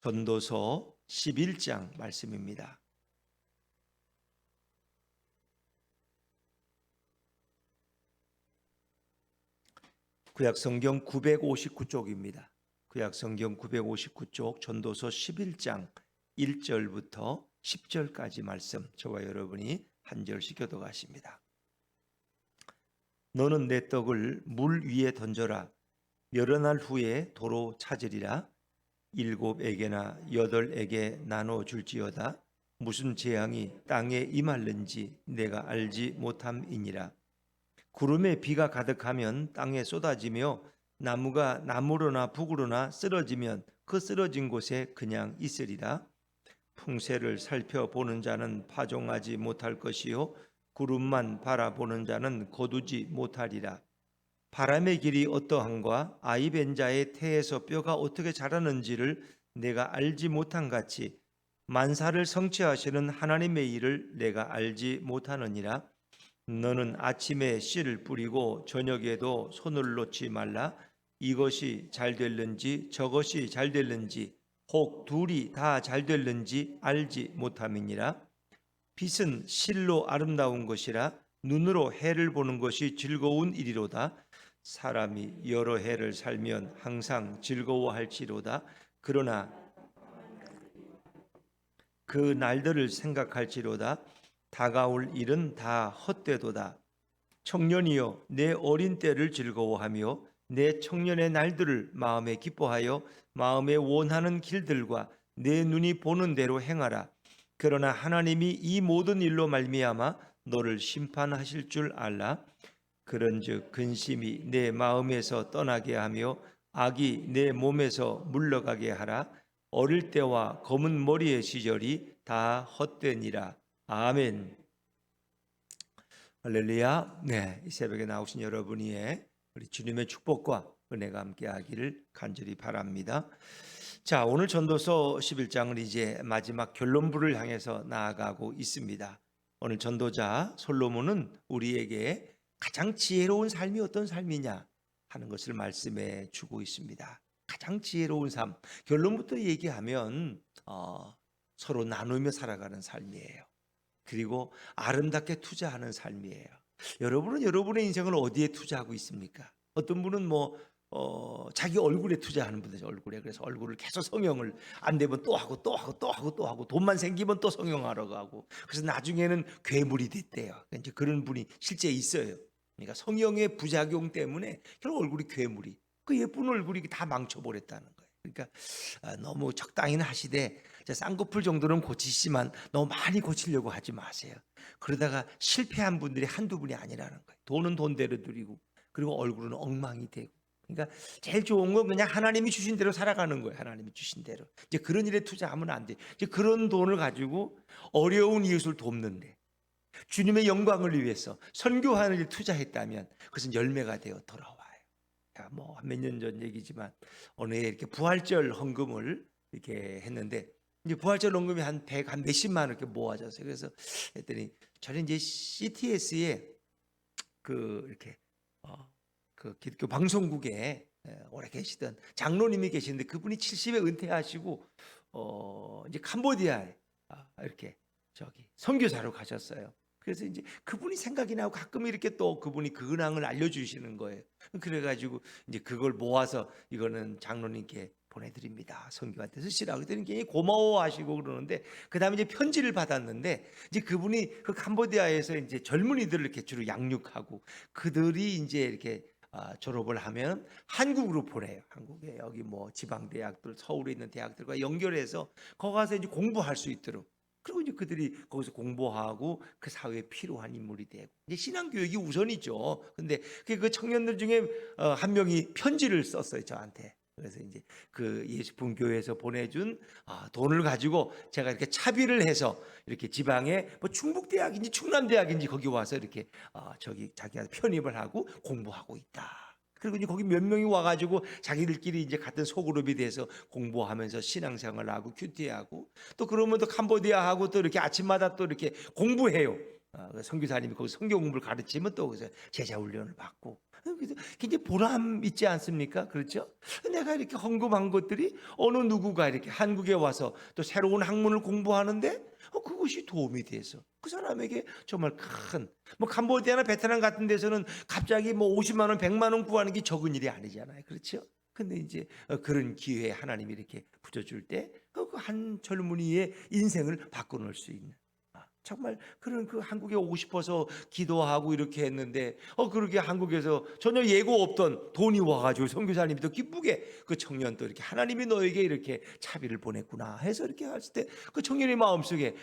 전도서 11장 말씀입니다. 구약성경 959쪽입니다. 구약성경 959쪽 전도서 11장 1절부터 10절까지 말씀, 저와 여러분이 한 절씩 교독하십니다. 너는 내 떡을 물 위에 던져라. 여러 날 후에 도로 찾으리라. 7에게나 8에게 나눠 줄지어다. 무슨 재앙이 땅에 임할는지 내가 알지 못함이니라. 구름에 비가 가득하면 땅에 쏟아지며 나무가 남으로나 북으로나 쓰러지면 그 쓰러진 곳에 그냥 있으리라. 풍세를 살펴보는 자는 파종하지 못할 것이요 구름만 바라보는 자는 거두지 못하리라. 바람의 길이 어떠한가 아이 뵌 자의 태에서 뼈가 어떻게 자라는지를 내가 알지 못한 같이 만사를 성취하시는 하나님의 일을 내가 알지 못하느니라. 너는 아침에 씨를 뿌리고 저녁에도 손을 놓지 말라. 이것이 잘 될는지 저것이 잘 될는지 혹 둘이 다 잘 될는지 알지 못함이니라. 빛은 실로 아름다운 것이라 눈으로 해를 보는 것이 즐거운 일이로다. 사람이 여러 해를 살면 항상 즐거워할지로다. 그러나 그 날들을 생각할지로다. 다가올 일은 다 헛되도다. 청년이여 내 어린 때를 즐거워하며 내 청년의 날들을 마음에 기뻐하여 마음에 원하는 길들과 내 눈이 보는 대로 행하라. 그러나 하나님이 이 모든 일로 말미암아 너를 심판하실 줄 알라. 그런즉 근심이 내 마음에서 떠나게 하며 악이 내 몸에서 물러가게 하라. 어릴 때와 검은 머리의 시절이 다 헛되니라. 아멘. 할렐루야. 네, 이 새벽에 나오신 여러분의 우리 주님의 축복과 은혜가 함께하기를 간절히 바랍니다. 자, 오늘 전도서 11장은 이제 마지막 결론부를 향해서 나아가고 있습니다. 오늘 전도자 솔로몬은 우리에게 가장 지혜로운 삶이 어떤 삶이냐 하는 것을 말씀해 주고 있습니다. 가장 지혜로운 삶, 결론부터 얘기하면 서로 나누며 살아가는 삶이에요. 그리고 아름답게 투자하는 삶이에요. 여러분은 여러분의 인생을 어디에 투자하고 있습니까? 어떤 분은 자기 얼굴에 투자하는 분들, 얼굴에. 그래서 얼굴을 계속 성형을 안 되면 또 하고 또 하고 또 하고 또 하고 돈만 생기면 또 성형하러 가고, 그래서 나중에는 괴물이 됐대요. 이제 그런 분이 실제 있어요. 그러니까 성형의 부작용 때문에 결국 얼굴이 괴물이, 그 예쁜 얼굴이 다 망쳐버렸다는 거예요. 그러니까 너무 적당히는 하시되 쌍꺼풀 정도는 고치시지만 너무 많이 고치려고 하지 마세요. 그러다가 실패한 분들이 한두 분이 아니라는 거예요. 돈은 돈대로 들이고 그리고 얼굴은 엉망이 되고. 그러니까 제일 좋은 건 그냥 하나님이 주신 대로 살아가는 거예요. 하나님이 주신 대로. 이제 그런 일에 투자하면 안 돼. 이제 그런 돈을 가지고 어려운 이웃을 돕는데 주님의 영광을 위해서 선교하는 일 투자했다면 그것은 열매가 되어 돌아와요. 몇 년 전 얘기지만 어느 해 이렇게 부활절 헌금을 이렇게 했는데 이제 부활절 헌금이 한 몇십만 원 이렇게 모아졌어요. 그래서 했더니 저는 이제 CTS에 이렇게 그 기독교 방송국에 오래 계시던 장로님이 계시는데 그분이 70에 은퇴하시고 이제 캄보디아에 이렇게 선교사로 가셨어요. 그래서 이제 그분이 생각이 나고 가끔 이렇게 또 그분이 그 근황을 알려주시는 거예요. 그래가지고 이제 그걸 모아서 이거는 장로님께 보내드립니다. 선교한테 쓰시라고 했더니 굉장히 고마워하시고 그러는데, 그 다음에 이제 편지를 받았는데 이제 그분이 그 캄보디아에서 이제 젊은이들을 이렇게 주로 양육하고 그들이 이제 이렇게 졸업을 하면 한국으로 보내요. 한국에 여기 지방 대학들, 서울에 있는 대학들과 연결해서 거기 가서 이제 공부할 수 있도록. 그리고 이제 그들이 거기서 공부하고 그 사회에 필요한 인물이 되고, 이제 신앙 교육이 우선이죠. 근데 그 청년들 중에 한 명이 편지를 썼어요, 저한테. 그래서 이제 그 예수품 교회에서 보내준 돈을 가지고 제가 이렇게 차비를 해서 이렇게 지방에 충북대학인지 충남대학인지 거기 와서 이렇게 자기가 편입을 하고 공부하고 있다. 그리고 이제 거기 몇 명이 와가지고 자기들끼리 이제 같은 소그룹이 돼서 공부하면서 신앙생활하고 큐티하고 또 그러면 또 캄보디아하고 또 이렇게 아침마다 또 이렇게 공부해요. 선교사님이 거기 성경 공부를 가르치면 또 거기서 제자 훈련을 받고, 그래서 굉장히 보람 있지 않습니까? 그렇죠? 내가 이렇게 헌금한 것들이 어느 누구가 이렇게 한국에 와서 또 새로운 학문을 공부하는데 그것이 도움이 돼서 그 사람에게 정말 큰, 뭐 캄보디아나 베트남 같은 데서는 갑자기 뭐 50만 원, 100만 원 구하는 게 적은 일이 아니잖아요. 그렇죠? 근데 이제 그런 기회에 하나님이 이렇게 붙여줄 때 그 한 젊은이의 인생을 바꿔놓을 수 있는, 정말 그런 그 한국에 오고 싶어서 기도하고 이렇게 했는데 그렇게 한국에서 전혀 예고 없던 돈이 와가지고 선교사님이 더 기쁘게 그 청년 또 이렇게 하나님이 너에게 이렇게 차비를 보냈구나 해서 이렇게 했을 때 그 청년의 마음속에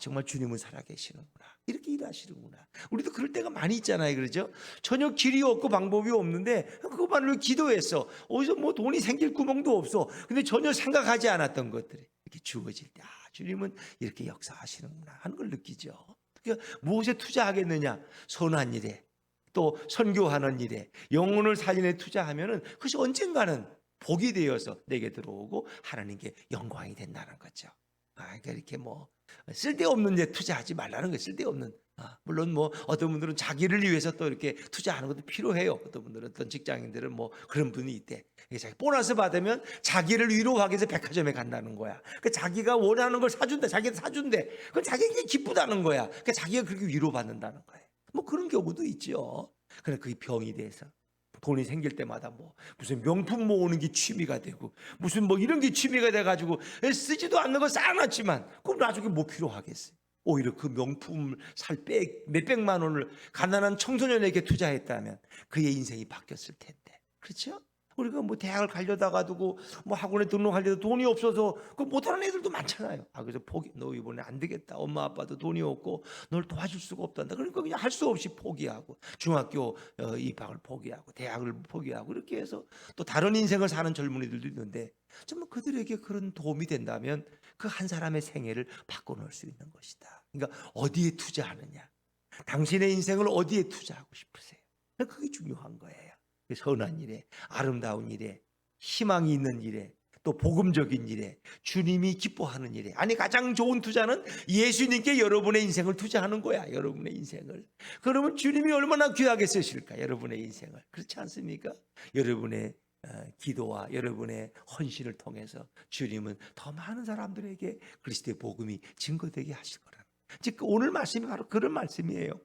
정말 주님은 살아계시는구나, 이렇게 일하시는구나. 우리도 그럴 때가 많이 있잖아요. 그렇죠? 전혀 길이 없고 방법이 없는데 그것만으로 기도했어. 어디서 뭐 돈이 생길 구멍도 없어. 근데 전혀 생각하지 않았던 것들이 이렇게 주어질 때 주님은 이렇게 역사하시는구나 하는 걸 느끼죠. 그러니까 무엇에 투자하겠느냐? 선한 일에, 또 선교하는 일에, 영혼을 살리는 투자하면은 그것이 언젠가는 복이 되어서 내게 들어오고 하나님께 영광이 된다는 거죠. 그러니까 이렇게 뭐 쓸데없는 데 투자하지 말라는 거예요. 쓸데없는. 물론 뭐 어떤 분들은 자기를 위해서 또 이렇게 투자하는 것도 필요해요. 어떤 분들은, 어떤 직장인들은 뭐 그런 분이 있대. 자기 보너스 받으면 자기를 위로하기 위해서 백화점에 간다는 거야. 그러니까 자기가 원하는 걸 사준다. 자기한테 사준대. 그건 자기에게 기쁘다는 거야. 그러니까 자기가 그렇게 위로받는다는 거예요. 뭐 그런 경우도 있죠. 그래, 그게 병이 돼서 돈이 생길 때마다 뭐 무슨 명품 모으는 게 취미가 되고 무슨 뭐 이런 게 취미가 돼가지고 쓰지도 않는 거 쌓아놨지만 그럼 나중에 뭐 필요하겠어요. 오히려 그 명품을 살 몇백만 원을 가난한 청소년에게 투자했다면 그의 인생이 바뀌었을 텐데. 그렇죠? 우리가 뭐 대학을 가려다가 두고 뭐 학원에 등록하려도 돈이 없어서 그 못하는 애들도 많잖아요. 그래서 너 이번에 안 되겠다. 엄마 아빠도 돈이 없고 널 도와줄 수가 없단다. 그러니까 그냥 할 수 없이 포기하고 중학교 입학을 포기하고 대학을 포기하고 이렇게 해서 또 다른 인생을 사는 젊은이들도 있는데, 정말 그들에게 그런 도움이 된다면 그 한 사람의 생애를 바꿔놓을 수 있는 것이다. 그러니까 어디에 투자하느냐, 당신의 인생을 어디에 투자하고 싶으세요? 그게 중요한 거예요. 선한 일에, 아름다운 일에, 희망이 있는 일에, 또 복음적인 일에, 주님이 기뻐하는 일에. 가장 좋은 투자는 예수님께 여러분의 인생을 투자하는 거야. 여러분의 인생을. 그러면 주님이 얼마나 귀하게 쓰실까, 여러분의 인생을. 그렇지 않습니까? 여러분의 기도와 여러분의 헌신을 통해서 주님은 더 많은 사람들에게 그리스도의 복음이 증거되게 하실 거라는, 즉 오늘 말씀이 바로 그런 말씀이에요.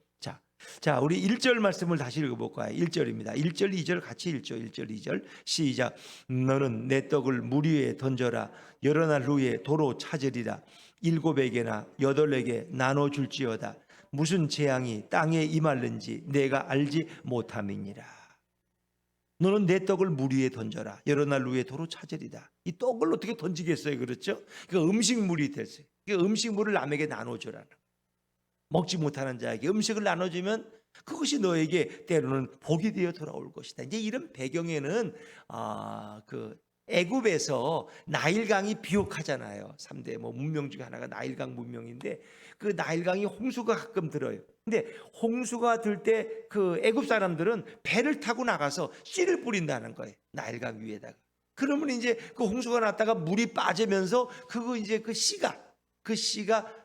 자, 우리 1절 말씀을 다시 읽어볼까요? 1절입니다. 1절, 2절 같이 읽죠. 1절, 2절 시작. 너는 내 떡을 물 위에 던져라. 여러 날 후에 도로 찾으리라. 7에게나 8에게 나눠줄지어다. 무슨 재앙이 땅에 임할는지 내가 알지 못함이니라. 너는 내 떡을 물 위에 던져라. 여러 날 후에 도로 찾으리라. 이 떡을 어떻게 던지겠어요? 그렇죠? 그러니까 음식물이 됐어요. 그러니까 음식물을 남에게 나눠주라는, 먹지 못하는 자에게 음식을 나눠주면 그것이 너에게 때로는 복이 되어 돌아올 것이다. 이제 이런 배경에는 그 애굽에서 나일강이 비옥하잖아요. 3대 뭐 문명 중에 하나가 나일강 문명인데, 그 나일강이 홍수가 가끔 들어요. 근데 홍수가 들 때 그 애굽 사람들은 배를 타고 나가서 씨를 뿌린다는 거예요. 나일강 위에다가. 그러면 이제 그 홍수가 났다가 물이 빠지면서 그거 이제 그 씨가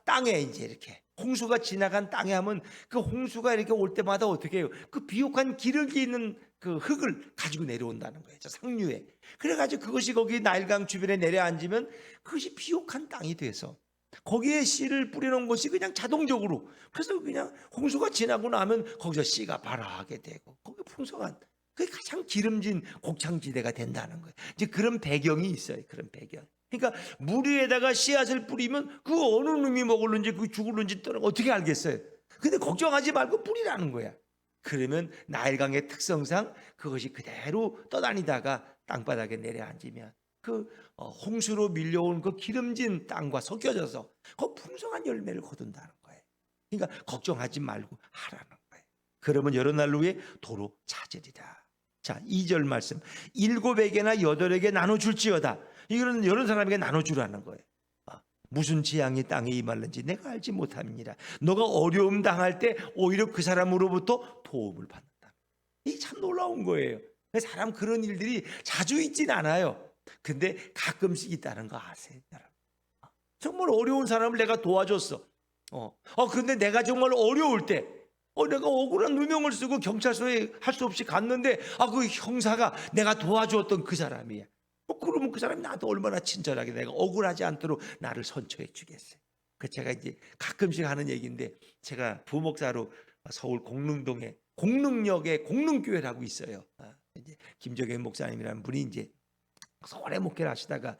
땅에 이제 이렇게 홍수가 지나간 땅에 하면 그 홍수가 이렇게 올 때마다 어떻게 해요? 그 비옥한 기력이 있는 그 흙을 가지고 내려온다는 거예요. 상류에. 그래가지고 그것이 거기 나일강 주변에 내려앉으면 그것이 비옥한 땅이 돼서 거기에 씨를 뿌려놓은 것이 그냥 자동적으로, 그래서 그냥 홍수가 지나고 나면 거기서 씨가 발화하게 되고 거기 풍성한, 그게 가장 기름진 곡창지대가 된다는 거예요. 이제 그런 배경이 있어요. 그런 배경. 그러니까 물 위에다가 씨앗을 뿌리면 그 어느 놈이 먹을는지 그 죽을는지 어떻게 알겠어요? 근데 걱정하지 말고 뿌리라는 거야. 그러면 나일강의 특성상 그것이 그대로 떠다니다가 땅바닥에 내려앉으면 그 홍수로 밀려온 그 기름진 땅과 섞여져서 그 풍성한 열매를 거둔다는 거예요. 그러니까 걱정하지 말고 하라는 거예요. 그러면 여러 날 후에 도로 찾으리라. 자, 2절 말씀. 7에게나 8에게 나눠줄지어다. 이거는 여러 사람에게 나눠주라는 거예요. 무슨 재앙이 땅에 임할는지 내가 알지 못함이니라. 너가 어려움 당할 때 오히려 그 사람으로부터 도움을 받는다. 이게 참 놀라운 거예요. 사람 그런 일들이 자주 있진 않아요. 근데 가끔씩 있다는 거 아세요, 여러분? 정말 어려운 사람을 내가 도와줬어. 그런데 내가 정말 어려울 때, 내가 억울한 누명을 쓰고 경찰서에 할 수 없이 갔는데, 그 형사가 내가 도와주었던 그 사람이야. 그러면 그 사람이 나한테 얼마나 친절하게 내가 억울하지 않도록 나를 선처해 주겠어요. 그 제가 이제 가끔씩 하는 얘기인데, 제가 부목사로 서울 공릉동에 공릉역에 공릉교회라고 있어요. 이제 김정현 목사님이라는 분이 이제 오래 목회를 하시다가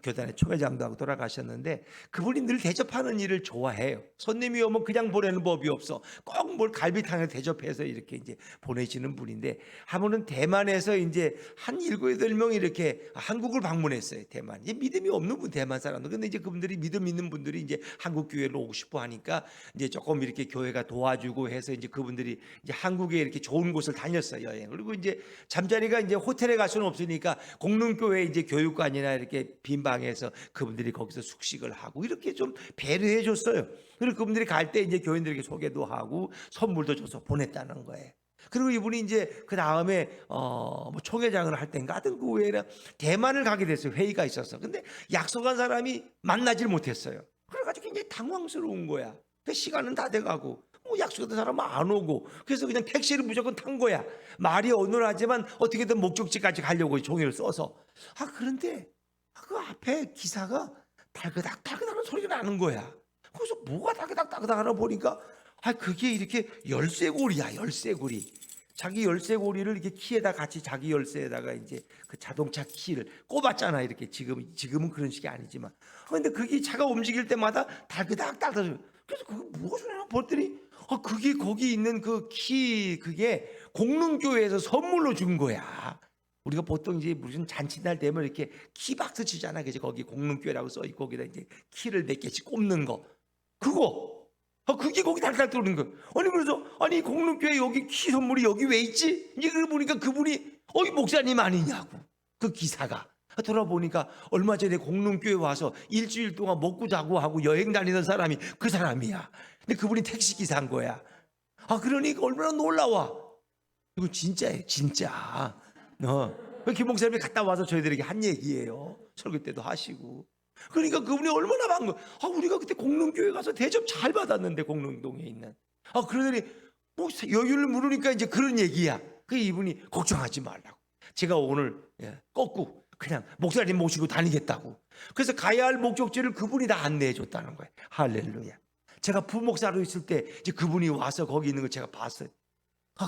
교단의 총회장도 하고 돌아가셨는데, 그분이 늘 대접하는 일을 좋아해요. 손님이 오면 그냥 보내는 법이 없어. 꼭 뭘 갈비탕을 대접해서 이렇게 이제 보내시는 분인데, 한 번은 대만에서 이제 한 7, 8명이 이렇게 한국을 방문했어요. 대만. 이제 믿음이 없는 분, 대만 사람들. 근데 이제 그분들이 믿음 있는 분들이 이제 한국 교회로 오고 싶어 하니까 이제 조금 이렇게 교회가 도와주고 해서 이제 그분들이 이제 한국에 이렇게 좋은 곳을 다녔어요, 여행. 그리고 이제 잠자리가 이제 호텔에 갈 수는 없으니까 공릉교회 이제 교육관이나 이렇게 빈 방에서 그분들이 거기서 숙식을 하고 이렇게 좀 배려해 줬어요. 그리고 그분들이 갈 때 이제 교인들에게 소개도 하고 선물도 줘서 보냈다는 거예요. 그리고 이분이 이제 그 다음에 뭐 총회장을 할 땐가 하여튼 그 후에는 대만을 가게 됐어요. 회의가 있어서. 근데 약속한 사람이 만나질 못했어요. 그래가지고 굉장히 당황스러운 거야. 그 시간은 다 돼가고 약속했던 사람은 안 오고, 그래서 그냥 택시를 무조건 탄 거야. 말이 어눌하지만 어떻게든 목적지까지 가려고 종이를 써서. 그런데 그 앞에 기사가 달그닥달그닥하는 소리가 나는 거야. 그래서 뭐가 달그닥달그닥 하나 보니까 그게 이렇게 열쇠고리야, 열쇠고리. 자기 열쇠고리를 이렇게 키에다 같이 자기 열쇠에다가 이제 그 자동차 키를 꼽았잖아. 이렇게 지금은 그런 식이 아니지만. 근데 그게 차가 움직일 때마다 달그닥달그닥. 그래서 그거 무엇이냐 봤더니 그게 거기 있는 그 키, 그게 공릉교회에서 선물로 준 거야. 우리가 보통 이제 무슨 잔치날 되면 이렇게 키박스 치잖아. 그지? 거기 공릉교회라고 써 있고 거기다 이제 키를 몇 개씩 꼽는 거. 그게 거기 달달 들어오는 거. 그래서 공릉교회 여기 키 선물이 여기 왜 있지? 이제 그걸 보니까 그분이 이 목사님 아니냐고. 그 기사가. 돌아보니까 얼마 전에 공릉교회 와서 일주일 동안 먹고 자고 하고 여행 다니던 사람이 그 사람이야. 근데 그분이 택시 기사인 거야. 그러니까 얼마나 놀라워. 이거 진짜예요, 진짜. 김 목사님이 갔다 와서 저희들에게 한 얘기예요. 설교 때도 하시고. 그러니까 그분이 얼마나 반가워. 우리가 그때 공릉교회 가서 대접 잘 받았는데, 공릉동에 있는. 그러더니 뭐 여유를 물으니까 이제 그런 얘기야. 그 이분이 걱정하지 말라고. 제가 오늘 꺾고 그냥 목사님 모시고 다니겠다고. 그래서 가야 할 목적지를 그분이 다 안내해 줬다는 거예요. 할렐루야. 제가 부목사로 있을 때 이제 그분이 와서 거기 있는 걸 제가 봤어요.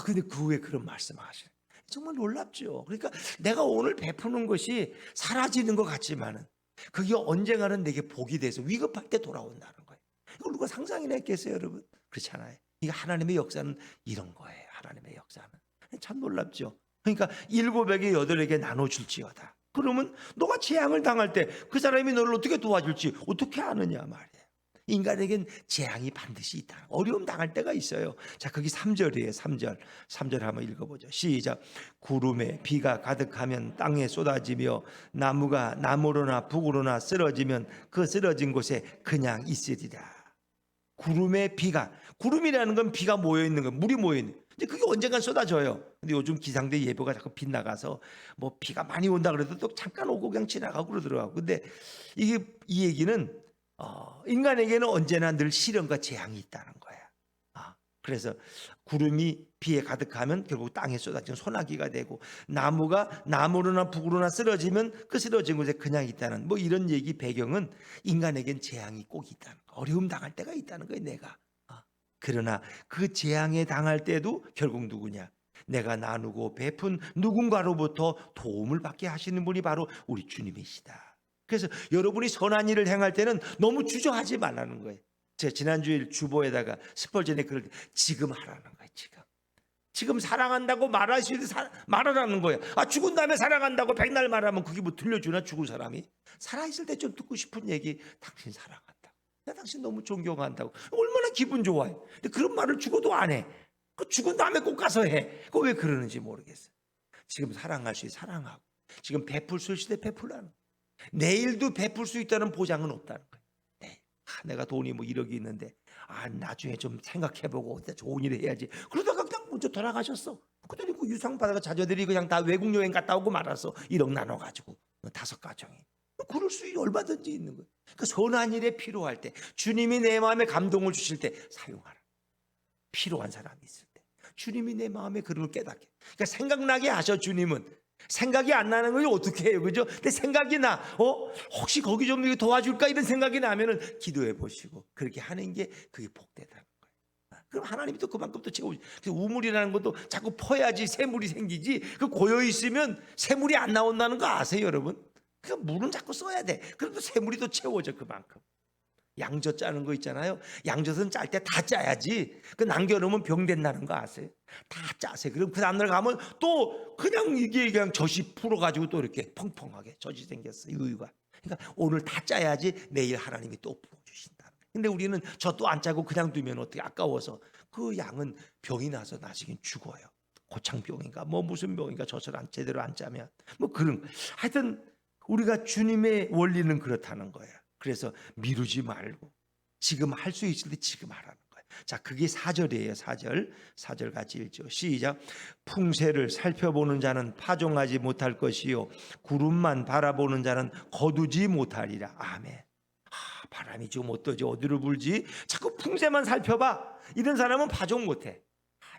근데 그 후에 그런 말씀하셔요. 정말 놀랍죠. 그러니까 내가 오늘 베푸는 것이 사라지는 것 같지만은 그게 언젠가는 내게 복이 돼서 위급할 때 돌아온다는 거예요. 이걸 누가 상상이나 했겠어요, 여러분? 그렇잖아요. 이게 하나님의 역사는 이런 거예요. 하나님의 역사는 참 놀랍죠. 그러니까 7에게 8에게 나눠줄지어다. 그러면 너가 재앙을 당할 때 그 사람이 너를 어떻게 도와줄지 어떻게 아느냐 말이에요. 인간에겐 재앙이 반드시 있다. 어려움 당할 때가 있어요. 자, 거기 3절이에요. 3절 한번 읽어보죠. 시작. 구름에 비가 가득하면 땅에 쏟아지며 나무가 남으로나 북으로나 쓰러지면 그 쓰러진 곳에 그냥 있으리라. 구름에 비가, 구름이라는 건 비가 모여있는 거, 물이 모여있는 거. 근데 그게 언젠간 쏟아져요. 근데 요즘 기상대 예보가 자꾸 빗나가서 뭐 비가 많이 온다 그래도 또 잠깐 오고 그냥 지나가고 그러더라고요. 근데 이 얘기는 인간에게는 언제나 늘 시련과 재앙이 있다는 거야. 그래서 구름이 비에 가득하면 결국 땅에 쏟아지는 소나기가 되고, 나무가 남으로나 북으로나 쓰러지면 그 쓰러진 곳에 그냥 있다는 뭐 이런 얘기 배경은 인간에겐 재앙이 꼭 있다는 거, 어려움 당할 때가 있다는 거예요. 내가. 그러나 그 재앙에 당할 때도 결국 누구냐? 내가 나누고 베푼 누군가로부터 도움을 받게 하시는 분이 바로 우리 주님이시다. 그래서 여러분이 선한 일을 행할 때는 너무 주저하지 말라는 거예요. 제가 지난주일 주보에다가 스펄전에 그럴 때 지금 하라는 거예요. 지금 사랑한다고 말할 수 있는 말하라는 거예요. 죽은 다음에 사랑한다고 백날 말하면 그게 뭐 들려주나? 죽은 사람이 살아있을 때 좀 듣고 싶은 얘기, 당신 사랑한다, 나 당신 너무 존경한다고, 얼마나 기분 좋아요. 근데 그런 말을 죽어도 안 해. 그 죽은 다음에 꼭 가서 해. 그거 왜 그러는지 모르겠어요. 지금 사랑할 수 있어 사랑하고, 지금 베풀 수 있을 때 베풀라는 거예요. 내일도 베풀 수 있다는 보장은 없다는 거예요. 내가 돈이 뭐 1억이 있는데 나중에 좀 생각해보고 좋은 일을 해야지. 그러다가 그냥 먼저 돌아가셨어. 그랬더니 그 유상 받아가 자녀들이 그냥 다 외국 여행 갔다 오고 말아서 1억 나눠가지고 5 가정이. 그럴 수 얼마든지 있는 거예요. 그 선한 일에 필요할 때, 주님이 내 마음에 감동을 주실 때 사용하라. 필요한 사람이 있을 때 주님이 내 마음에 그런 걸 깨닫게. 그러니까 생각나게 하셔. 주님은 생각이 안 나는 걸 어떻게 해요, 그죠? 근데 생각이 나, 혹시 거기 좀 도와줄까 이런 생각이 나면은 기도해 보시고 그렇게 하는 게 그게 복되다는 거예요. 그럼 하나님이 또 그만큼 또 채우지. 우물이라는 것도 자꾸 퍼야지 새물이 생기지. 그 고여 있으면 새물이 안 나온다는 거 아세요, 여러분? 그 물은 자꾸 써야 돼. 그래도 새물이 또 채워져 그만큼. 양젓 짜는 거 있잖아요. 양젓은 짤 때 다 짜야지. 그 남겨놓으면 병 된다는 거 아세요? 다 짜세요. 그럼 그 다음날 가면 또 그냥 이게 그냥 젖이 풀어가지고 또 이렇게 펑펑하게 젖이 생겼어요. 유유가. 그러니까 오늘 다 짜야지 내일 하나님이 또 부어주신다. 근데 우리는 젖도 안 짜고 그냥 두면 어떻게 아까워서 그 양은 병이 나서 나중에 죽어요. 고창병인가 뭐 무슨 병인가 젖을 제대로 안 짜면 뭐 그런. 하여튼 우리가 주님의 원리는 그렇다는 거예요. 그래서 미루지 말고 지금 할 수 있을 때 지금 하라는 거예요. 자, 그게 4절이에요. 4절 같이 읽죠. 시작. 풍세를 살펴보는 자는 파종하지 못할 것이요 구름만 바라보는 자는 거두지 못하리라. 아멘. 바람이 지금 어떠지? 어디로 불지? 자꾸 풍세만 살펴봐. 이런 사람은 파종 못해.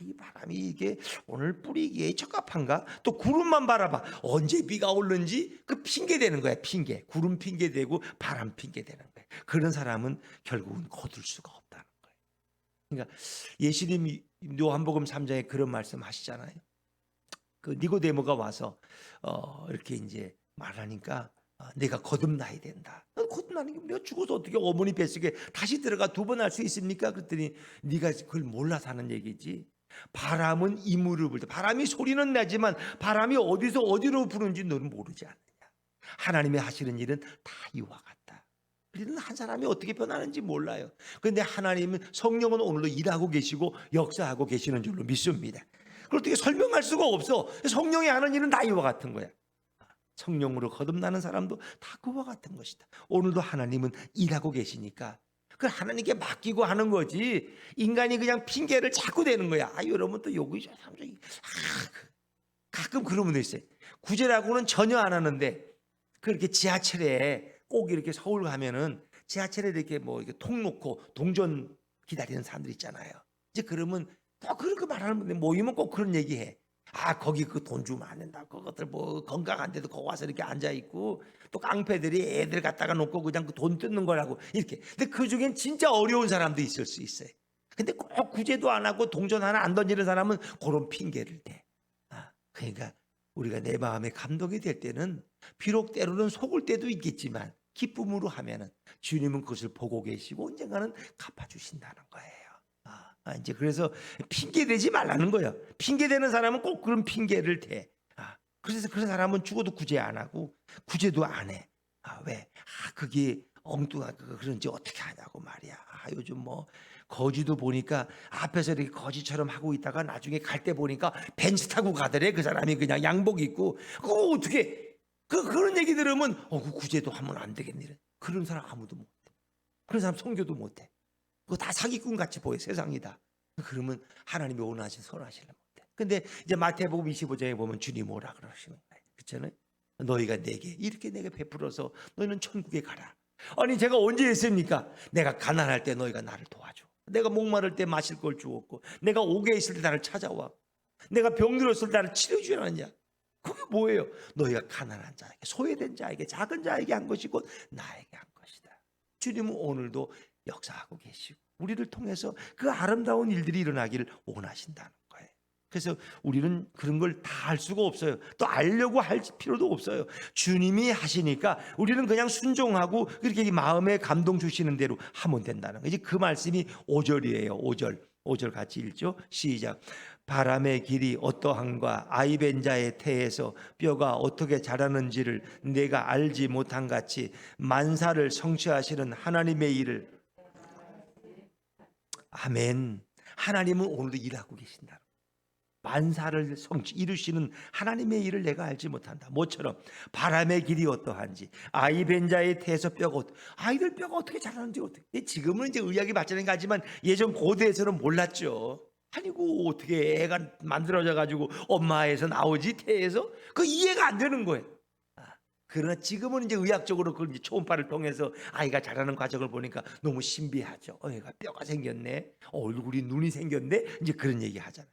이 바람이 이게 오늘 뿌리기에 적합한가? 또 구름만 바라봐. 언제 비가 오는지 그 핑계 되는 거야. 핑계. 구름 핑계 되고 바람 핑계 되는 거야. 그런 사람은 결국은 거둘 수가 없다는 거예요. 그러니까 예수님이 요한복음 3장에 그런 말씀 하시잖아요. 그 니고데모가 와서 이렇게 이제 말하니까 내가 거듭나야 된다. 거듭나는 게 내가 죽어서 어떻게 어머니 뱃속에 다시 들어가 두 번 할 수 있습니까? 그랬더니 네가 그걸 몰라서 하는 얘기지. 바람은 이물을 불 때 바람이 소리는 내지만 바람이 어디서 어디로 부는지 너는 모르지 않느냐. 하나님이 하시는 일은 다 이와 같다. 우리는 한 사람이 어떻게 변하는지 몰라요. 그런데 하나님은 성령은 오늘도 일하고 계시고 역사하고 계시는 줄로 믿습니다. 그걸 어떻게 설명할 수가 없어. 성령이 하는 일은 다 이와 같은 거야. 성령으로 거듭나는 사람도 다 그와 같은 것이다. 오늘도 하나님은 일하고 계시니까 그걸 하나님께 맡기고 하는 거지. 인간이 그냥 핑계를 자꾸 대는 거야. 여러분 또 여기 가끔 그런 분도 있어요. 구제라고는 전혀 안 하는데 그렇게 지하철에 꼭 이렇게 서울 가면은 지하철에 이렇게 뭐 이렇게 통 놓고 동전 기다리는 사람들 있잖아요. 이제 그러면 또 그렇게 말하는 분들 모이면 꼭 그런 얘기해. 거기 그 돈 주면 안 된다. 그것들 뭐 건강한데도 거기 와서 이렇게 앉아 있고 또 깡패들이 애들 갖다가 놓고 그냥 그 돈 뜯는 거라고 이렇게. 근데 그 중엔 진짜 어려운 사람도 있을 수 있어요. 근데 꼭 구제도 안 하고 동전 하나 안 던지는 사람은 그런 핑계를 대. 그러니까 우리가 내 마음에 감동이 될 때는 비록 때로는 속을 때도 있겠지만 기쁨으로 하면은 주님은 그것을 보고 계시고 언젠가는 갚아주신다는 거예요. 이제 그래서 핑계 대지 말라는 거예요. 핑계 대는 사람은 꼭 그런 핑계를 대. 그래서 그런 사람은 죽어도 구제 안 하고 구제도 안 해. 왜? 그게 엉뚱하고 그런지 어떻게 하냐고 말이야. 요즘 뭐 거지도 보니까 앞에서 이렇게 거지처럼 하고 있다가 나중에 갈 때 보니까 벤츠 타고 가더래. 그 사람이 그냥 양복 입고. 그거 어떻게 그런 얘기 들으면 그 구제도 하면 안 되겠니? 그런 사람 아무도 못해. 그런 사람 선교도 못해. 그거 다 사기꾼 같이 보여. 세상이다. 그러면 하나님이 원하신 선하시려 못해. 근데 이제 마태복음 25장에 보면 주님 뭐라 그러시는 거예요. 그렇잖아요. 너희가 내게 이렇게 내게 베풀어서 너희는 천국에 가라. 아니 제가 언제 했습니까? 내가 가난할 때 너희가 나를 도와줘. 내가 목마를 때 마실 걸 주었고 내가 옥에 있을 때 나를 찾아와. 내가 병들었을 때 나를 치료해 주느냐. 그게 뭐예요? 너희가 가난한 자에게 소외된 자에게 작은 자에게 한 것이 곧 나에게 한 것이다. 주님은 오늘도 역사하고 계시고 우리를 통해서 그 아름다운 일들이 일어나기를 원하신다는 거예요. 그래서 우리는 그런 걸 다 알 수가 없어요. 또 알려고 할 필요도 없어요. 주님이 하시니까 우리는 그냥 순종하고 그렇게 마음에 감동 주시는 대로 하면 된다는 거예요. 그 말씀이 5절이에요. 5절 같이 읽죠. 시작. 바람의 길이 어떠한가 아이벤 자의 태에서 뼈가 어떻게 자라는지를 내가 알지 못한 같이 만사를 성취하시는 하나님의 일을. 아멘. 하나님은 오늘도 일하고 계신다. 만사를 이루시는 하나님의 일을 내가 알지 못한다. 뭐처럼 바람의 길이 어떠한지 아이벤 자의 태에서 아이들 뼈가 어떻게 자라는지 어떻게. 지금은 이제 의학이 발전한 가지만 예전 고대에서는 몰랐죠. 아니고 어떻게 애가 만들어져 가지고 엄마에서 나오지 태에서 그 이해가 안 되는 거예요. 그러나 지금은 이제 의학적으로 그걸 이제 초음파를 통해서 아이가 자라는 과정을 보니까 너무 신비하죠. 얘가 뼈가 생겼네, 얼굴이 눈이 생겼네, 이제 그런 얘기 하잖아요.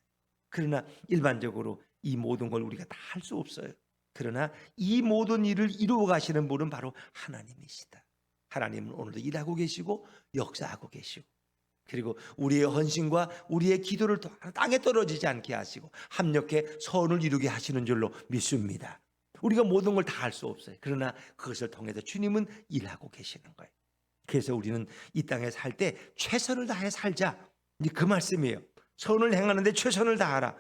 그러나 일반적으로 이 모든 걸 우리가 다 할 수 없어요. 그러나 이 모든 일을 이루어 가시는 분은 바로 하나님이시다. 하나님은 오늘도 일하고 계시고 역사하고 계시고, 그리고 우리의 헌신과 우리의 기도를 땅에 떨어지지 않게 하시고 합력해 선을 이루게 하시는 줄로 믿습니다. 우리가 모든 걸 다 할 수 없어요. 그러나 그것을 통해서 주님은 일하고 계시는 거예요. 그래서 우리는 이 땅에 살 때 최선을 다해 살자, 그 말씀이에요. 선을 행하는데 최선을 다하라.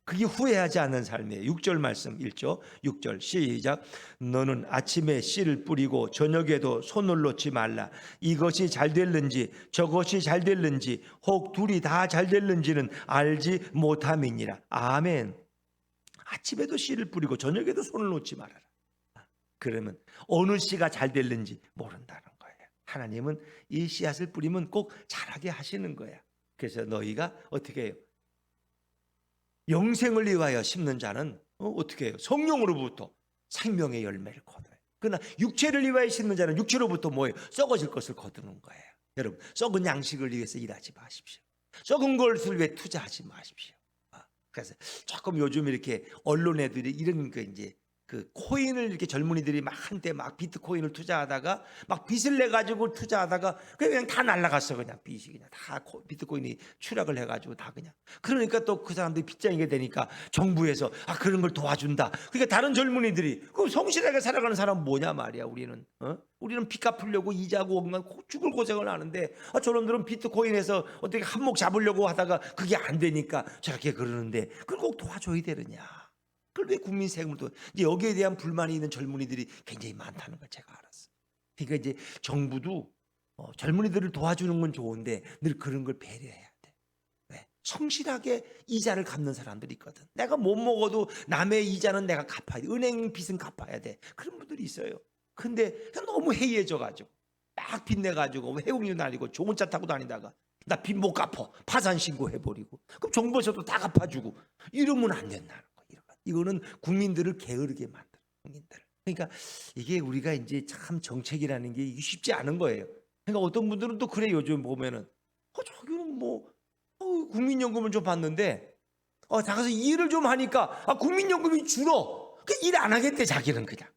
그게 후회하지 않는 삶이에요. 6절 말씀 1조 6절 시작. 너는 아침에 씨를 뿌리고 저녁에도 손을 놓지 말라. 이것이 잘 될는지 저것이 잘 될는지 혹 둘이 다 잘 될는지는 알지 못함이니라. 아멘. 아침에도 씨를 뿌리고 저녁에도 손을 놓지 말아라. 그러면 어느 씨가 잘 될는지 모른다는 거예요. 하나님은 이 씨앗을 뿌리면 꼭 자라게 하시는 거야. 그래서 너희가 어떻게 해요? 영생을 위하여 심는 자는 어떻게 해요? 성령으로부터 생명의 열매를 거둬요. 그러나 육체를 위하여 심는 자는 육체로부터 뭐예요? 썩어질 것을 거두는 거예요. 여러분, 썩은 양식을 위해서 일하지 마십시오. 썩은 것을 위해 투자하지 마십시오. 그래서 조금 요즘 이렇게 언론에들이 이런 거 이제 그 코인을 이렇게 젊은이들이 막 한때 막 비트코인을 투자하다가 막 빚을 내 가지고 투자하다가 그냥 다 날라갔어. 그냥 빚이 그냥 다 비트코인이 추락을 해 가지고 다 그냥. 그러니까 또 그 사람들이 빚쟁이게 되니까 정부에서 그런 걸 도와준다. 그러니까 다른 젊은이들이 그 성실하게 살아가는 사람은 뭐냐 말이야. 우리는 빚 갚으려고 이자고 온갖 죽을 고생을 하는데 저놈들은 비트코인에서 어떻게 한몫 잡으려고 하다가 그게 안 되니까 저렇게 그러는데 그걸 꼭 도와줘야 되느냐. 그걸 왜 국민 세금을 또 이제 여기에 대한 불만이 있는 젊은이들이 굉장히 많다는 걸 제가 알았어요. 그러니까 이제 정부도 젊은이들을 도와주는 건 좋은데 늘 그런 걸 배려해야 돼. 왜? 성실하게 이자를 갚는 사람들이 있거든. 내가 못 먹어도 남의 이자는 내가 갚아야 돼. 은행 빚은 갚아야 돼. 그런 분들이 있어요. 근데 너무 해이해져가지고 막 빚내가지고 해웅이 날리고 좋은 차 타고 다니다가 나 빚 못 갚어 파산 신고해버리고 그럼 정부에서도 다 갚아주고 이러면 안 된다는 거예요. 이거는 국민들을 게으르게 만들어. 국민들을. 그러니까 이게 우리가 이제 참 정책이라는 게 쉽지 않은 거예요. 그러니까 어떤 분들은 또 그래. 요즘 보면은 저기는 뭐 국민연금을 좀 받는데 나가서 일을 좀 하니까 국민연금이 줄어. 일 안 하겠대. 자기는 그냥.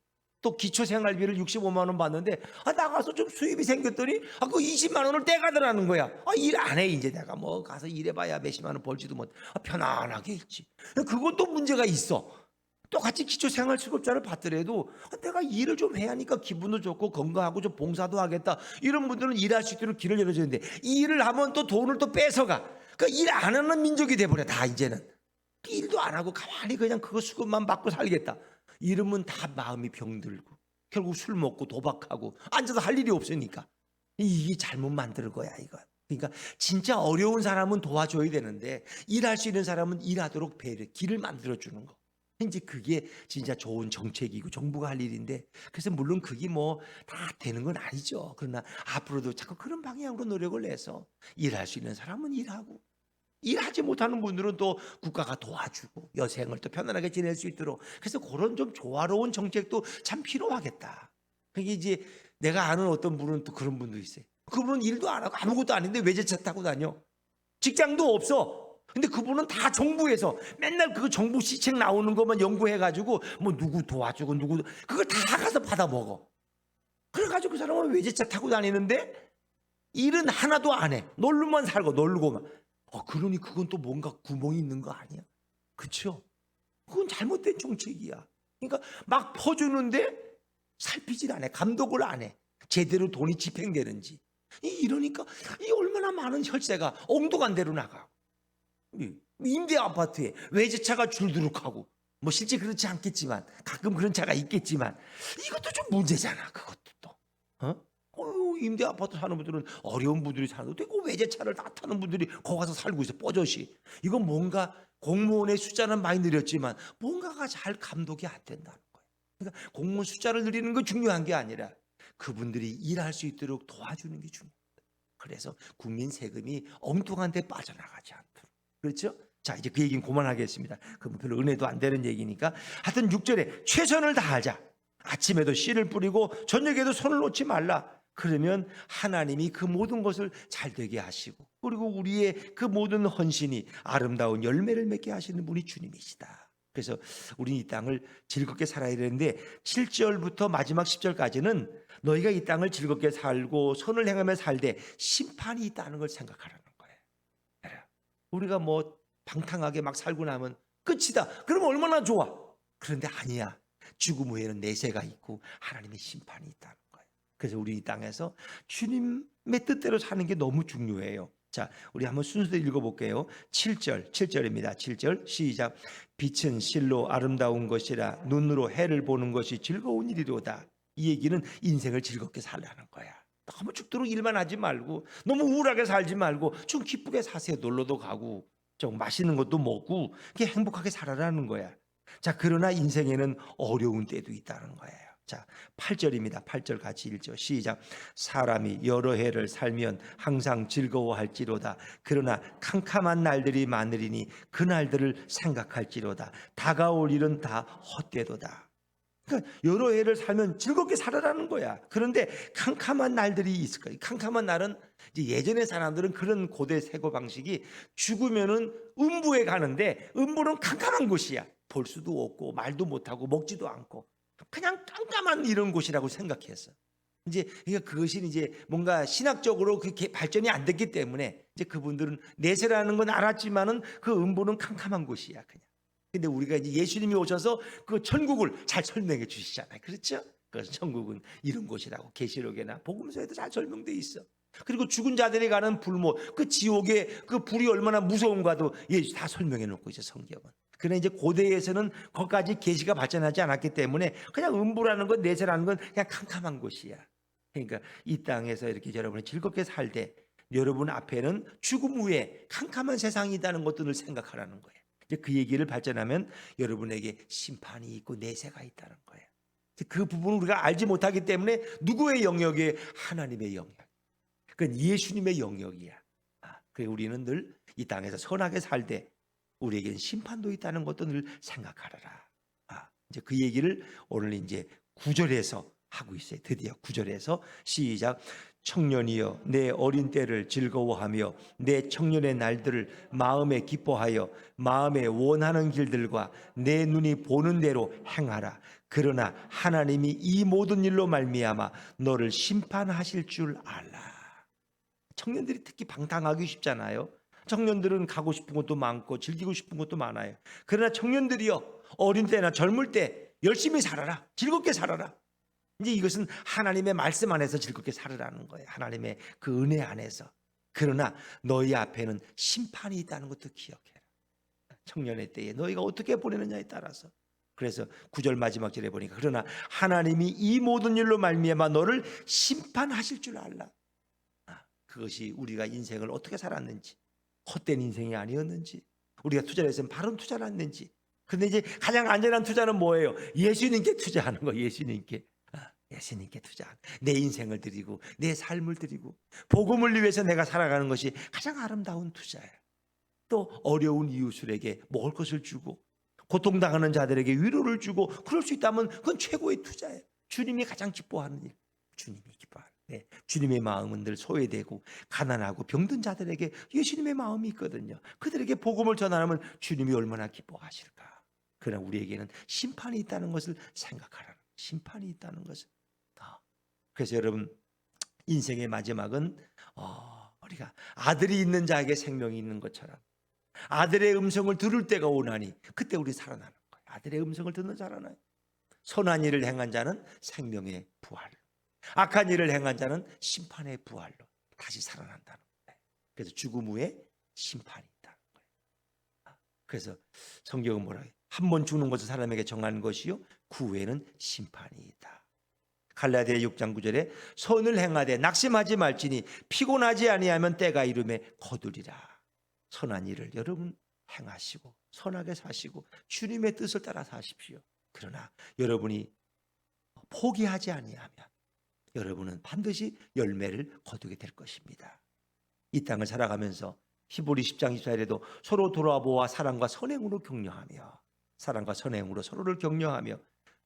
또 기초생활비를 65만 원 받는데 나가서 좀 수입이 생겼더니 그 20만 원을 떼가더라는 거야. 일 안 해. 이제 내가 뭐 가서 일해봐야 몇십만 원 벌지도 못. 편안하게 있지. 그것도 문제가 있어. 똑같이 기초생활수급자를 받더라도 내가 일을 좀 해야 하니까 기분도 좋고 건강하고 좀 봉사도 하겠다. 이런 분들은 일할 수 있도록 길을 열어주는데 이 일을 하면 또 돈을 또 뺏어가. 일 안 하는 민족이 돼버려. 다 이제는. 일도 안 하고 가만히 그냥 그거 수급만 받고 살겠다. 이러면 다 마음이 병들고 결국 술 먹고 도박하고 앉아서 할 일이 없으니까 이게 잘못 만드는 거야 이거. 그러니까 진짜 어려운 사람은 도와줘야 되는데 일할 수 있는 사람은 일하도록 배려, 길을 만들어주는 거. 이제 그게 진짜 좋은 정책이고 정부가 할 일인데, 그래서 물론 그게 뭐 다 되는 건 아니죠. 그러나 앞으로도 자꾸 그런 방향으로 노력을 내서 일할 수 있는 사람은 일하고 일하지 못하는 분들은 또 국가가 도와주고 여생을 또 편안하게 지낼 수 있도록, 그래서 그런 좀 조화로운 정책도 참 필요하겠다. 그게 이제 내가 아는 어떤 분은 또 그런 분도 있어요. 그분은 일도 안 하고 아무것도 아닌데 외제차 타고 다녀. 직장도 없어. 근데 그분은 다 정부에서 맨날 그 정부 시책 나오는 것만 연구해가지고 뭐 누구 도와주고 누구 그걸 다 가서 받아 먹어. 그래가지고 그 사람은 외제차 타고 다니는데 일은 하나도 안 해. 놀고만 살고 놀고만. 그러니 그건 또 뭔가 구멍이 있는 거 아니야? 그렇죠? 그건 잘못된 정책이야. 그러니까 막 퍼주는데 살피질 않아. 감독을 안 해. 제대로 돈이 집행되는지. 이러니까 이 얼마나 많은 혈세가 엉뚱한 데로 나가고, 임대 아파트에 외제차가 줄두룩하고, 뭐 실제 그렇지 않겠지만 가끔 그런 차가 있겠지만 이것도 좀 문제잖아. 그것도 또 임대 아파트 사는 분들은 어려운 분들이 사는데 그 외제차를 다 타는 분들이 거기 가서 살고 있어. 뻐젓이. 이건 뭔가 공무원의 숫자는 많이 늘었지만 뭔가가 잘 감독이 안 된다는 거예요. 그러니까 공무원 숫자를 늘리는 건 중요한 게 아니라 그분들이 일할 수 있도록 도와주는 게 중요합니다. 그래서 국민 세금이 엉뚱한 데 빠져나가지 않도록. 그렇죠? 자, 이제 그 얘기는 그만하겠습니다. 그건 별로 은혜도 안 되는 얘기니까. 하여튼 6절에 최선을 다하자. 아침에도 씨를 뿌리고 저녁에도 손을 놓지 말라. 그러면 하나님이 그 모든 것을 잘 되게 하시고, 그리고 우리의 그 모든 헌신이 아름다운 열매를 맺게 하시는 분이 주님이시다. 그래서 우리는 이 땅을 즐겁게 살아야 되는데 7절부터 마지막 10절까지는 너희가 이 땅을 즐겁게 살고 선을 행하며 살되 심판이 있다는 걸 생각하라는 거예요. 우리가 뭐 방탕하게 막 살고 나면 끝이다. 그러면 얼마나 좋아. 그런데 아니야. 죽음 후에는 내세가 있고 하나님의 심판이 있다는 거예요. 그래서 우리 이 땅에서 주님의 뜻대로 사는 게 너무 중요해요. 자, 우리 한번 순서대로 읽어볼게요. 7절입니다. 7절 시작. 빛은 실로 아름다운 것이라 눈으로 해를 보는 것이 즐거운 일이로다. 이 얘기는 인생을 즐겁게 살라는 거야. 너무 죽도록 일만 하지 말고, 너무 우울하게 살지 말고 좀 기쁘게 사세요. 놀러도 가고 좀 맛있는 것도 먹고 그게 행복하게 살아라는 거야. 자, 그러나 인생에는 어려운 때도 있다는 거예요. 자, 8절입니다. 8절 같이 읽죠. 시작. 사람이 여러 해를 살면 항상 즐거워할지로다. 그러나 캄캄한 날들이 많으리니 그 날들을 생각할지로다. 다가올 일은 다 헛되도다. 그러니까 여러 해를 살면 즐겁게 살아라는 거야. 그런데 캄캄한 날들이 있을 거야. 캄캄한 날은 이제 예전의 사람들은 그런 고대 세고 방식이 죽으면은 음부에 가는데 음부는 캄캄한 곳이야. 볼 수도 없고 말도 못하고 먹지도 않고 그냥 깜깜한 이런 곳이라고 생각했어. 이제 그러니까 그것이 이제 뭔가 신학적으로 그렇게 발전이 안 됐기 때문에 이제 그분들은 내세라는 건 알았지만은 그 음부는 캄캄한 곳이야 그냥. 근데 우리가 이제 예수님이 오셔서 그 천국을 잘 설명해 주시잖아요. 그렇죠? 그래서 천국은 이런 곳이라고 계시록에나 복음서에도 잘 설명돼 있어. 그리고 죽은 자들이 가는 불못, 그 지옥의 그 불이 얼마나 무서운가도 예수 다 설명해 놓고 있어 성경은. 그러나 이제 고대에서는 거기까지 계시가 발전하지 않았기 때문에 그냥 음부라는 건 내세라는 건 그냥 캄캄한 곳이야. 그러니까 이 땅에서 이렇게 여러분이 즐겁게 살 때 여러분 앞에는 죽음 후에 캄캄한 세상이 있다는 것들을 생각하라는 거예요. 이제 그 얘기를 발전하면 여러분에게 심판이 있고 내세가 있다는 거예요. 그 부분을 우리가 알지 못하기 때문에 누구의 영역에 하나님의 영역. 그건 예수님의 영역이야. 그래서 우리는 늘 이 땅에서 선하게 살 때 우리에겐 심판도 있다는 것도 늘 생각하라. 이제 그 얘기를 오늘 이제 9절에서 하고 있어요. 드디어 9절에서 시작. 청년이여 내 어린 때를 즐거워하며 내 청년의 날들을 마음에 기뻐하여 마음에 원하는 길들과 내 눈이 보는 대로 행하라. 그러나 하나님이 이 모든 일로 말미암아 너를 심판하실 줄 알라. 청년들이 특히 방탕하기 쉽잖아요. 청년들은 가고 싶은 것도 많고 즐기고 싶은 것도 많아요. 그러나 청년들이요 어린 때나 젊을 때 열심히 살아라. 즐겁게 살아라. 이제 이것은 하나님의 말씀 안에서 즐겁게 살으라는 거예요. 하나님의 그 은혜 안에서. 그러나 너희 앞에는 심판이 있다는 것도 기억해라. 청년의 때에 너희가 어떻게 보내느냐에 따라서. 그래서 9절 마지막 절에 보니까 그러나 하나님이 이 모든 일로 말미암아 너를 심판하실 줄 알라. 그것이 우리가 인생을 어떻게 살았는지, 헛된 인생이 아니었는지, 우리가 투자를 했으면 바른 투자를 했는지. 근데 이제 가장 안전한 투자는 뭐예요? 예수님께 투자하는 거예요. 예수님께 투자. 내 인생을 드리고 내 삶을 드리고 복음을 위해서 내가 살아가는 것이 가장 아름다운 투자예요. 또 어려운 이웃들에게 먹을 것을 주고 고통당하는 자들에게 위로를 주고 그럴 수 있다면 그건 최고의 투자예요. 주님이 가장 기뻐하는 일. 주님이 기뻐하는. 주님의 마음은 늘 소외되고 가난하고 병든 자들에게 예수님의 마음이 있거든요. 그들에게 복음을 전하면 주님이 얼마나 기뻐하실까. 그러나 우리에게는 심판이 있다는 것을 생각하라는. 심판이 있다는 것을. 그래서 여러분 인생의 마지막은 우리가 아들이 있는 자에게 생명이 있는 것처럼 아들의 음성을 들을 때가 오나니 그때 우리 살아나는 거예요. 아들의 음성을 듣는 자라나요. 선한 일을 행한 자는 생명의 부활로, 악한 일을 행한 자는 심판의 부활로 다시 살아난다는 거예요. 그래서 죽음 후에 심판이 있다는 거예요. 그래서 성경은 뭐라 해요? 한 번 죽는 것을 사람에게 정한 것이요 그 후에는 심판이 있다. 갈라디아 6장 9절에 선을 행하되 낙심하지 말지니 피곤하지 아니하면 때가 이름에 거두리라. 선한 일을 여러분 행하시고 선하게 사시고 주님의 뜻을 따라 사십시오. 그러나 여러분이 포기하지 아니하면 여러분은 반드시 열매를 거두게 될 것입니다. 이 땅을 살아가면서 히브리 10장 24절에도 서로 돌아보아 사랑과 선행으로 격려하며 사랑과 선행으로 서로를 격려하며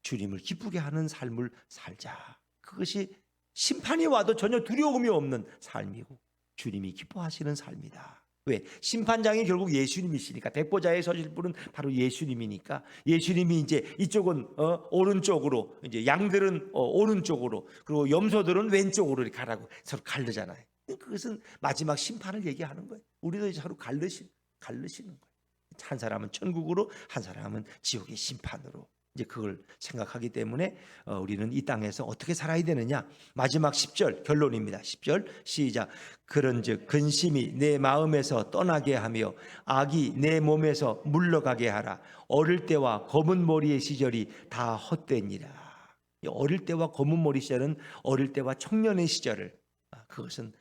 주님을 기쁘게 하는 삶을 살자. 그것이 심판이 와도 전혀 두려움이 없는 삶이고 주님이 기뻐하시는 삶이다. 왜? 심판장이 결국 예수님이시니까. 백보자에 서실 분은 바로 예수님이니까 예수님이 이제 이쪽은 오른쪽으로, 이제 양들은 오른쪽으로, 그리고 염소들은 왼쪽으로 이렇게 가라고 서로 가르잖아요. 그것은 마지막 심판을 얘기하는 거예요. 우리도 서로 가르시는 거예요. 한 사람은 천국으로, 한 사람은 지옥의 심판으로. 이제 그걸 생각하기 때문에 우리는 이 땅에서 어떻게 살아야 되느냐. 마지막 10절 결론입니다. 10절 시작. 그런즉 근심이 내 마음에서 떠나게 하며 악이 내 몸에서 물러가게 하라. 어릴 때와 검은 머리의 시절이 다 헛되니라. 어릴 때와 검은 머리 시절은 어릴 때와 청년의 시절을, 그것은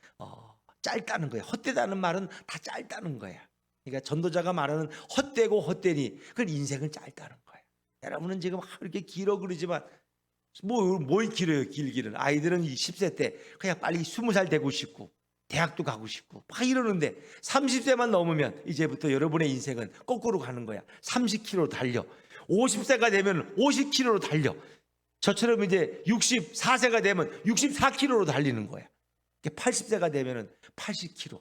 짧다는 거예요. 헛되다는 말은 다 짧다는 거야. 그러니까 전도자가 말하는 헛되고 헛되니 그건 인생은 짧다는 거예요. 여러분은 지금 이렇게 길어 그러지만 뭘 길어요. 길기는 아이들은 10세 때 그냥 빨리 20살 되고 싶고 대학도 가고 싶고 막 이러는데 30세만 넘으면 이제부터 여러분의 인생은 거꾸로 가는 거야. 30km 달려. 50세가 되면 50km로 달려. 저처럼 이제 64세가 되면 64km로 달리는 거야. 80세가 되면 80km.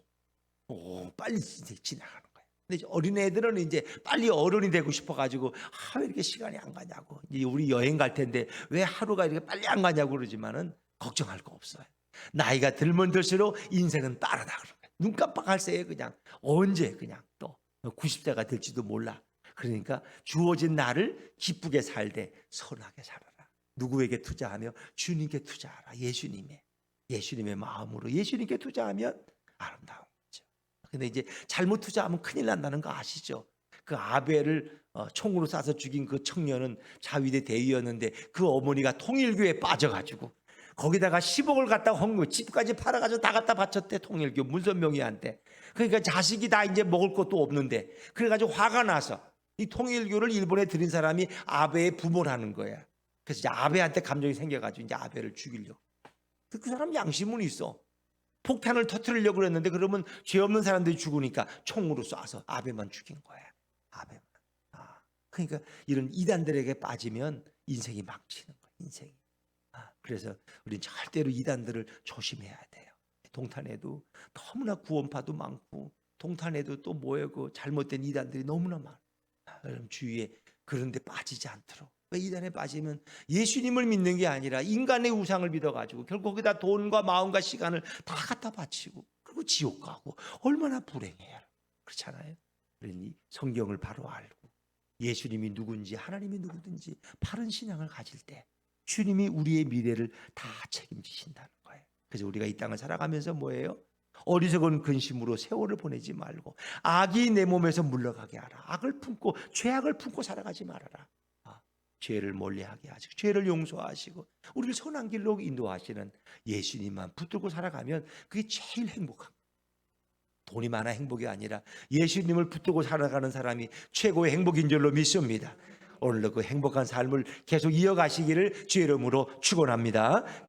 빨리 이제 지나가는 거야. 근데 어린애들은 이제 빨리 어른이 되고 싶어가지고 왜 이렇게 시간이 안 가냐고. 이제 우리 여행 갈 텐데 왜 하루가 이렇게 빨리 안 가냐고 그러지만은 걱정할 거 없어요. 나이가 들면 들수록 인생은 빠르다 그런 거예요. 눈 깜빡할 새에 그냥 언제 그냥 또 90세가 될지도 몰라. 그러니까 주어진 날을 기쁘게 살되 선하게 살아라. 누구에게 투자하며 주님께 투자하라. 예수님의 마음으로 예수님께 투자하면 아름다운 거죠. 근데 이제 잘못 투자하면 큰일 난다는 거 아시죠? 그 아벨을 총으로 쏴서 죽인 그 청년은 자위대 대위였는데 그 어머니가 통일교에 빠져가지고 거기다가 10억을 갖다 헌 거, 집까지 팔아가지고 다 갖다 바쳤대. 통일교 문선명이한테. 그러니까 자식이 다 이제 먹을 것도 없는데 그래가지고 화가 나서 이 통일교를 일본에 들인 사람이 아베의 부모라는 거야. 그래서 이제 아베한테 감정이 생겨가지고 이제 아베를 죽이려고. 그 사람 양심은 있어. 폭탄을 터뜨리려고 그랬는데 그러면 죄 없는 사람들이 죽으니까 총으로 쏴서 아베만 죽인 거야. 아베만. 그러니까 이런 이단들에게 빠지면 인생이 망치는 거야. 인생이. 그래서 우리는 절대로 이단들을 조심해야 돼요. 동탄에도 너무나 구원파도 많고 동탄에도 또 뭐예요? 그 잘못된 이단들이 너무나 많아. 여러분 주위에 그런 데 빠지지 않도록. 왜 이단에 빠지면 예수님을 믿는 게 아니라 인간의 우상을 믿어가지고 결국 거기다 돈과 마음과 시간을 다 갖다 바치고 그리고 지옥 가고 얼마나 불행해요. 그렇잖아요. 그러니 성경을 바로 알고 예수님이 누군지 하나님이 누구든지 바른 신앙을 가질 때 주님이 우리의 미래를 다 책임지신다는 거예요. 그래서 우리가 이 땅을 살아가면서 뭐예요? 어리석은 근심으로 세월을 보내지 말고 악이 내 몸에서 물러가게 하라. 악을 품고 죄악을 품고 살아가지 말아라. 죄를 멀리하게 하시고 죄를 용서하시고 우리를 선한 길로 인도하시는 예수님만 붙들고 살아가면 그게 제일 행복한 거예요. 돈이 많아 행복이 아니라 예수님을 붙들고 살아가는 사람이 최고의 행복인 줄로 믿습니다. 오늘도 그 행복한 삶을 계속 이어가시기를 주의 이름으로 축원합니다.